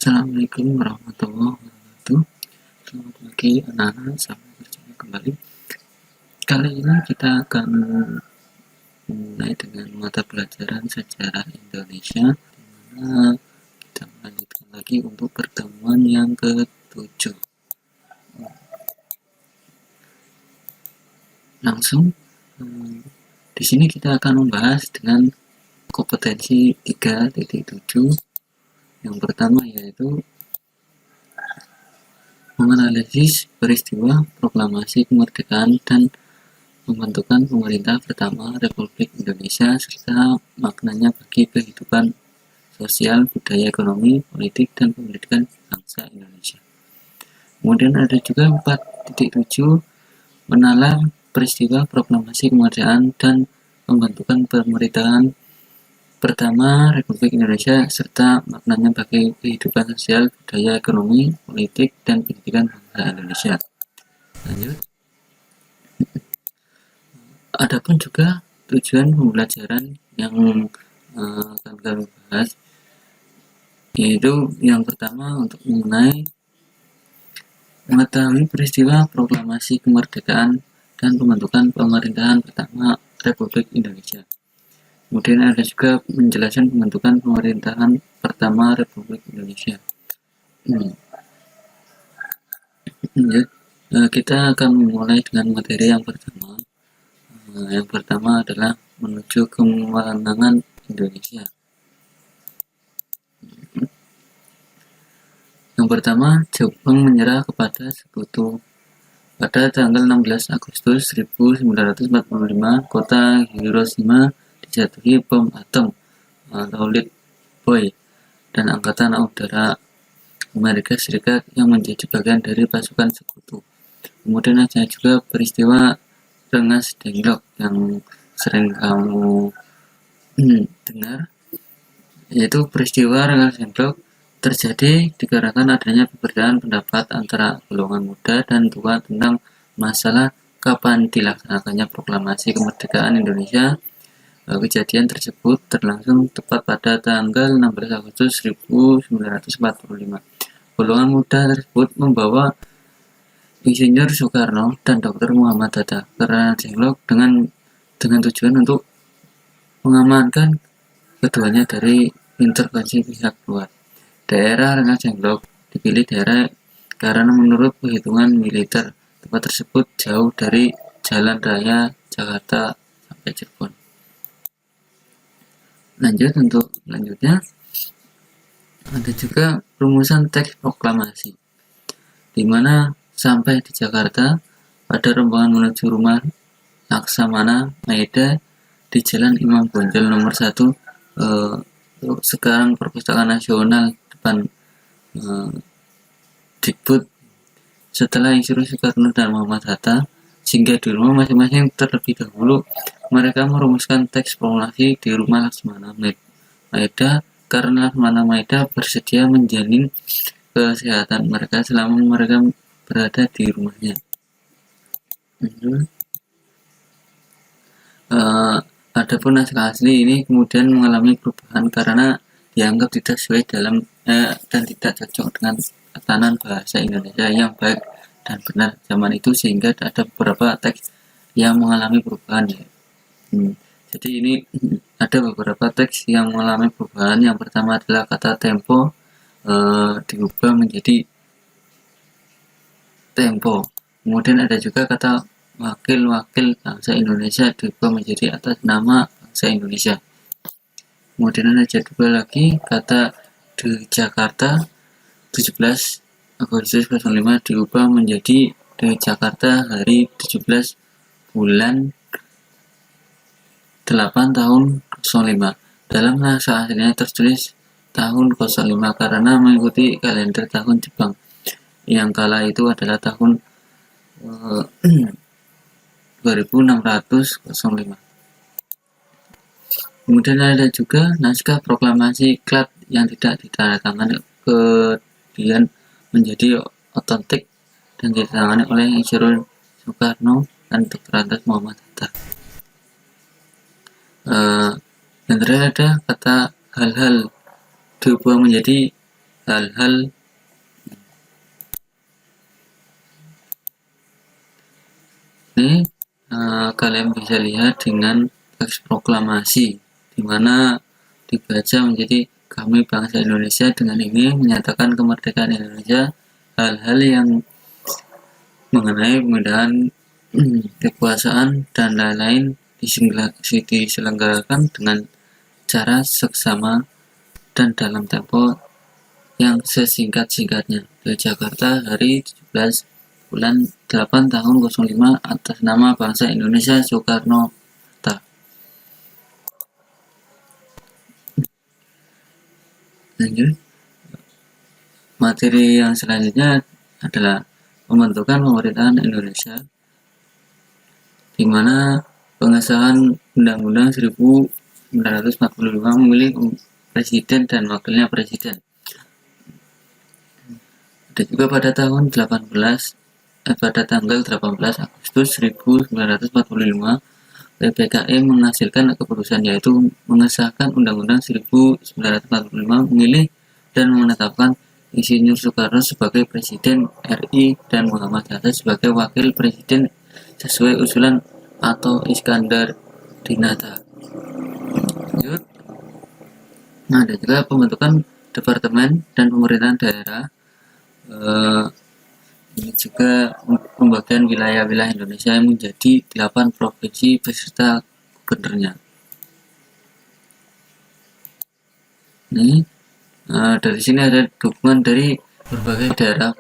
Assalamualaikum warahmatullahi wabarakatuh. Selamat pagi anak-anak, selamat berjumpa kembali. Kali ini kita akan mulai dengan mata pelajaran sejarah Indonesia, di mana kita melanjutkan lagi untuk pertemuan yang ke-7. Langsung di sini kita akan membahas dengan kompetensi 3.7. Yang pertama yaitu menganalisis peristiwa proklamasi kemerdekaan dan pembentukan pemerintah pertama Republik Indonesia serta maknanya bagi kehidupan sosial, budaya, ekonomi, politik, dan pendidikan bangsa Indonesia. Kemudian ada juga 4.7 menalar peristiwa proklamasi kemerdekaan dan pembentukan pemerintahan pertama Republik Indonesia serta maknanya bagi kehidupan sosial, budaya, ekonomi, politik, dan pendidikan bangsa Indonesia. Lanjut. Adapun juga tujuan pembelajaran yang akan kami bahas, yaitu yang pertama untuk mengenai mengetahui peristiwa proklamasi kemerdekaan dan pembentukan pemerintahan pertama Republik Indonesia. Kemudian ada juga menjelaskan pembentukan pemerintahan pertama Republik Indonesia. Kita akan memulai dengan materi yang pertama. Yang pertama adalah menuju kemenangan Indonesia. Yang pertama, Jepang menyerah kepada Sekutu. Pada tanggal 16 Agustus 1945, kota Hiroshima dijatuhi bom atom atau lead boy dan Angkatan Udara Amerika Serikat yang menjadi bagian dari pasukan Sekutu. Kemudian ada juga peristiwa Rengas Dengklok yang sering kamu dengar, yaitu peristiwa Rengas Dengklok terjadi dikarenakan adanya perbedaan pendapat antara golongan muda dan tua tentang masalah kapan dilaksanakannya proklamasi kemerdekaan Indonesia. Kejadian tersebut berlangsung tepat pada tanggal 16 Agustus 1945. Golongan muda tersebut membawa Insinyur Soekarno dan Dr. Muhammad Hatta ke Rengas Dengklok dengan tujuan untuk mengamankan keduanya dari intervensi pihak luar. Daerah Rengas Dengklok dipilih daerah karena menurut perhitungan militer tempat tersebut jauh dari jalan raya Jakarta sampai Cirebon. Lanjut, untuk selanjutnya ada juga rumusan teks proklamasi, di mana sampai di Jakarta pada rombongan menuju rumah Laksamana Maeda di Jalan Imam Bonjol nomor 1, sekarang Perpustakaan Nasional depan Dikbud. Setelah Insinyur Soekarno dan Muhammad Hatta singgah di rumah masing-masing terlebih dahulu, mereka merumuskan teks proklamasi di rumah Laksamana Maeda karena Laksamana Maeda bersedia menjamin kesehatan mereka selama mereka berada di rumahnya. Adapun naskah asli ini kemudian mengalami perubahan karena dianggap tidak sesuai dalam dan tidak cocok dengan tatanan bahasa Indonesia yang baik dan benar zaman itu, sehingga ada beberapa teks yang mengalami perubahan. Jadi ini ada beberapa teks yang mengalami perubahan. Yang pertama adalah kata tempo diubah menjadi tempo. Kemudian ada juga kata wakil-wakil bangsa Indonesia diubah menjadi atas nama bangsa Indonesia. Kemudian ada juga lagi kata di Jakarta 17 Agustus 05 diubah menjadi di Jakarta hari 17 bulan 8 tahun 05. Dalam naskah aslinya tertulis tahun 05 karena mengikuti kalender tahun Jepang yang kala itu adalah tahun 2605. Kemudian ada juga naskah proklamasi Klat yang tidak ditandatangani kemudian menjadi otentik dan ditandatangani oleh Insinyur Soekarno dan Dr. Muhammad Hatta. Dan terakhir ada kata hal-hal diubah menjadi hal-hal ini kalian bisa lihat dengan teks proklamasi, di mana dibaca menjadi kami bangsa Indonesia dengan ini menyatakan kemerdekaan Indonesia, hal-hal yang mengenai pemindahan kekuasaan dan lain-lain diselenggarakan dengan cara seksama dan dalam tempo yang sesingkat-singkatnya di Jakarta hari 17 bulan 8 tahun 05 atas nama bangsa Indonesia Soekarno-Hatta. Lanjut, materi yang selanjutnya adalah pembentukan pemerintahan Indonesia, di mana pengesahan Undang-Undang 1945 memilih presiden dan wakilnya presiden. Dan juga pada tanggal 18 Agustus 1945 PPKI menghasilkan keputusan, yaitu mengesahkan Undang-Undang 1945 memilih dan menetapkan Insinyur Soekarno sebagai Presiden RI dan Muhammad Hatta sebagai Wakil Presiden sesuai usulan atau Iskandar Dinata. Lanjut. Nah, ada juga pembentukan departemen dan pemerintahan daerah. Ini juga pembagian wilayah-wilayah Indonesia yang menjadi 8 provinsi beserta gubernurnya. Ini dari sini ada dukungan dari berbagai daerah.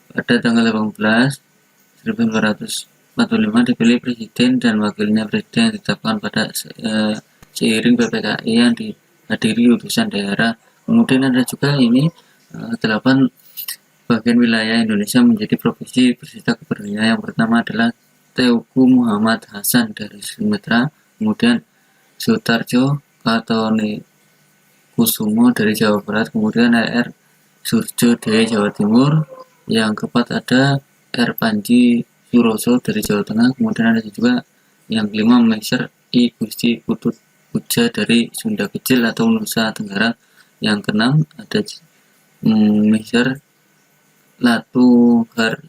Pada tanggal 18 1945 dipilih presiden dan wakilnya presiden yang ditetapkan pada seiring PPKI yang dihadiri utusan daerah. Kemudian ada juga ini 8 bagian wilayah Indonesia menjadi provinsi beserta gubernurnya. Yang pertama adalah Teuku Muhammad Hasan dari Sumatera, kemudian Sutarjo Kartonikusumo dari Jawa Barat, kemudian R. Surjo dari Jawa Timur, yang keempat ada R. Panji Suroso dari Jawa Tengah, kemudian ada juga yang kelima Meiser I. Gusti Putut Puja dari Sunda Kecil atau Nusa Tenggara, yang keenam ada Meiser Latuhar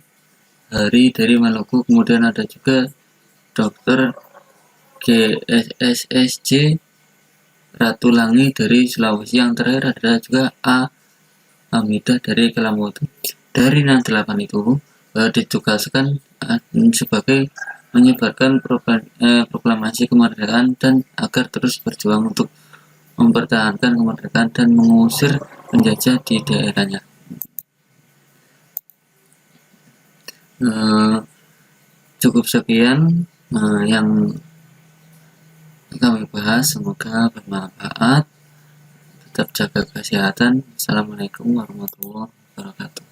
Hari dari Maluku, kemudian ada juga Dr. GSSJ Ratulangi dari Sulawesi, yang terakhir ada juga A. Hamidah dari Kelamotu. Dari 8 itu ditugaskan sebagai menyebarkan proklamasi kemerdekaan dan agar terus berjuang untuk mempertahankan kemerdekaan dan mengusir penjajah di daerahnya. Cukup sekian yang kami bahas, semoga bermanfaat. Tetap jaga kesehatan. Assalamualaikum warahmatullahi wabarakatuh.